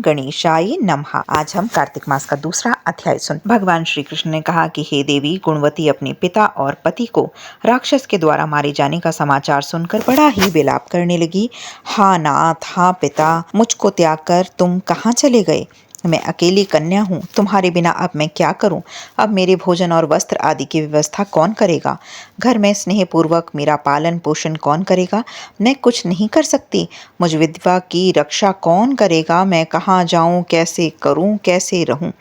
गणेशाय नमः। आज हम कार्तिक मास का दूसरा अध्याय सुन। भगवान श्री कृष्ण ने कहा कि हे देवी, गुणवती अपने पिता और पति को राक्षस के द्वारा मारे जाने का समाचार सुनकर बड़ा ही विलाप करने लगी। हा नाथ, हा पिता, मुझको त्याग कर तुम कहाँ चले गए? मैं अकेली कन्या हूँ, तुम्हारे बिना अब मैं क्या करूँ? अब मेरे भोजन और वस्त्र आदि की व्यवस्था कौन करेगा? घर में स्नेहपूर्वक मेरा पालन पोषण कौन करेगा? मैं कुछ नहीं कर सकती। मुझ विधवा की रक्षा कौन करेगा? मैं कहाँ जाऊँ, कैसे करूँ, कैसे रहूँ?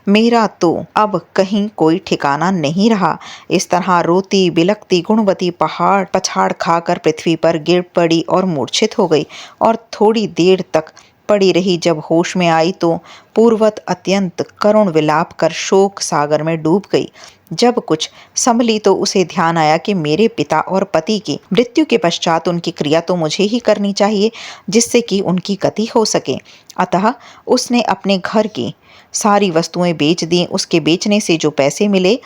मेरा तो अब कहीं कोई ठिकाना नहीं रहा। इस तरह रोती बिलखती गुणवती पहाड़ पछाड़ खाकर पृथ्वी पर गिर पड़ी और मूर्छित हो गई और थोड़ी देर तक पड़ी रही। जब होश में आई तो पूर्वत अत्यंत करुण विलाप कर शोक सागर में डूब गई। जब कुछ संभली तो उसे ध्यान आया कि मेरे पिता और पति की मृत्यु के पश्चात उनकी क्रिया तो मुझे ही करनी चाहिए, जिससे कि उनकी गति हो सके। अतः उसने अपने घर की सारी वस्तुएं बेच दी। उसके बेचने से जो पैसे मिले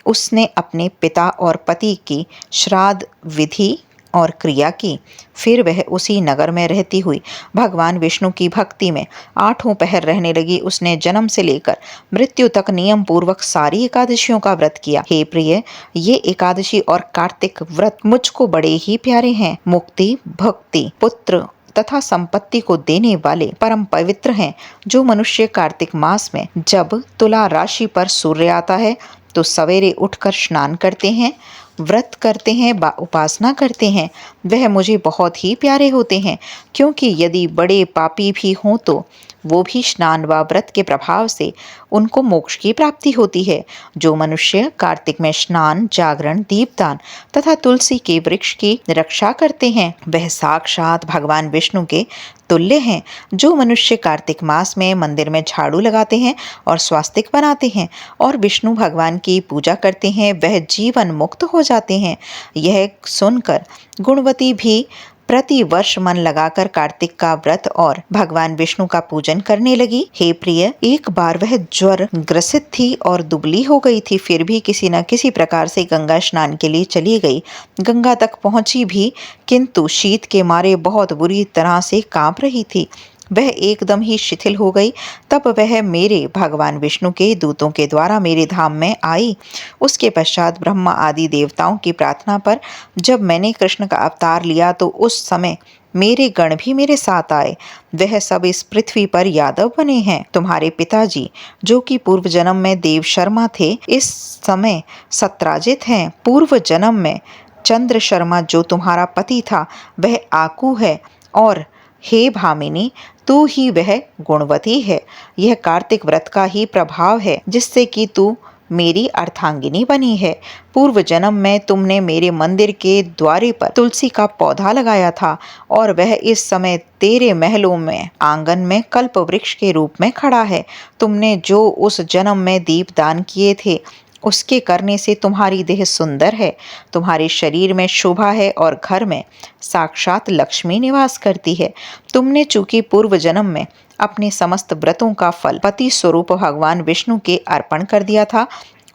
उसने अपने पिता और पति की श्राद्ध विधि और क्रिया की। फिर वह उसी नगर में रहती हुई भगवान विष्णु की भक्ति में 8 पहर रहने लगी। उसने जन्म से लेकर मृत्यु तक नियम पूर्वक सारी एकादशियों का व्रत किया। हे प्रिय, ये एकादशी और कार्तिक व्रत मुझको बड़े ही प्यारे हैं। मुक्ति, भक्ति, पुत्र तथा संपत्ति को देने वाले परम पवित्र हैं। जो मनुष्य कार्तिक मास में जब तुला राशि पर सूर्य आता है तो सवेरे उठकर स्नान करते हैं, व्रत करते हैं, उपासना करते हैं, वह मुझे बहुत ही प्यारे होते हैं। क्योंकि यदि बड़े पापी भी हों तो वो भी स्नान व व्रत के प्रभाव से उनको मोक्ष की प्राप्ति होती है। जो मनुष्य कार्तिक में स्नान, जागरण, दीपदान तथा तुलसी के वृक्ष की रक्षा करते हैं वह साक्षात भगवान विष्णु के तुल्य हैं। जो मनुष्य कार्तिक मास में मंदिर में झाड़ू लगाते हैं और स्वास्तिक बनाते हैं और विष्णु भगवान की पूजा करते हैं वह जीवन मुक्त हो जाते हैं। यह सुनकर गुणवती भी प्रति वर्ष मन लगाकर कार्तिक का व्रत और भगवान विष्णु का पूजन करने लगी। हे प्रिय, एक बार वह ज्वर ग्रसित थी और दुबली हो गई थी, फिर भी किसी न किसी प्रकार से गंगा स्नान के लिए चली गई। गंगा तक पहुंची भी, किंतु शीत के मारे बहुत बुरी तरह से कांप रही थी। वह एकदम ही शिथिल हो गई। तब वह मेरे भगवान विष्णु के दूतों के द्वारा मेरे धाम में आई। उसके पश्चात ब्रह्मा आदि देवताओं की प्रार्थना पर जब मैंने कृष्ण का अवतार लिया तो उस समय मेरे गण भी मेरे साथ आए। वह सब इस पृथ्वी पर यादव बने हैं। तुम्हारे पिताजी, जो कि पूर्व जन्म में देव शर्मा थे, इस समय सत्राजित हैं। पूर्व जन्म में चंद्र शर्मा, जो तुम्हारा पति था, वह आकू है। और हे भामिनी, तू ही वह गुणवती है। यह कार्तिक व्रत का ही प्रभाव है जिससे कि तू मेरी अर्धांगिनी बनी है। पूर्व जन्म में तुमने मेरे मंदिर के द्वारे पर तुलसी का पौधा लगाया था और वह इस समय तेरे महलों में आंगन में कल्प वृक्ष के रूप में खड़ा है। तुमने जो उस जन्म में दीप दान किए थे उसके करने से तुम्हारी देह सुंदर है, तुम्हारे शरीर में शोभा है और घर में साक्षात लक्ष्मी निवास करती है। तुमने चूंकि पूर्व जन्म में अपने समस्त व्रतों का फल पति स्वरूप भगवान विष्णु के अर्पण कर दिया था,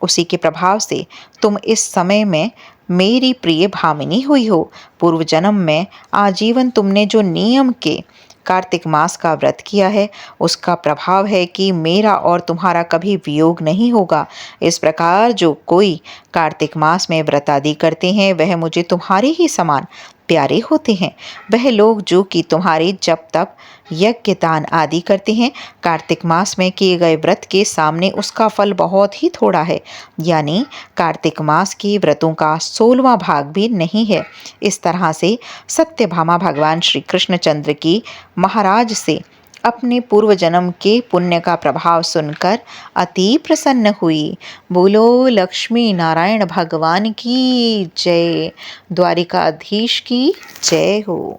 उसी के प्रभाव से तुम इस समय में मेरी प्रिय भामिनी हुई हो। पूर्व जन्म में आजीवन तुमने जो नियम के कार्तिक मास का व्रत किया है उसका प्रभाव है कि मेरा और तुम्हारा कभी वियोग नहीं होगा। इस प्रकार जो कोई कार्तिक मास में व्रत आदि करते हैं वह मुझे तुम्हारे ही समान प्यारे होते हैं। वह लोग जो कि तुम्हारे जप तप यज्ञ दान आदि करते हैं, कार्तिक मास में किए गए व्रत के सामने उसका फल बहुत ही थोड़ा है, यानी कार्तिक मास के व्रतों का 16वां भाग भी नहीं है। इस तरह से सत्यभामा भगवान श्री कृष्णचंद्र की महाराज से अपने पूर्व जन्म के पुण्य का प्रभाव सुनकर अति प्रसन्न हुई। बोलो लक्ष्मी नारायण भगवान की जय, द्वारिकाधीश की जय हो।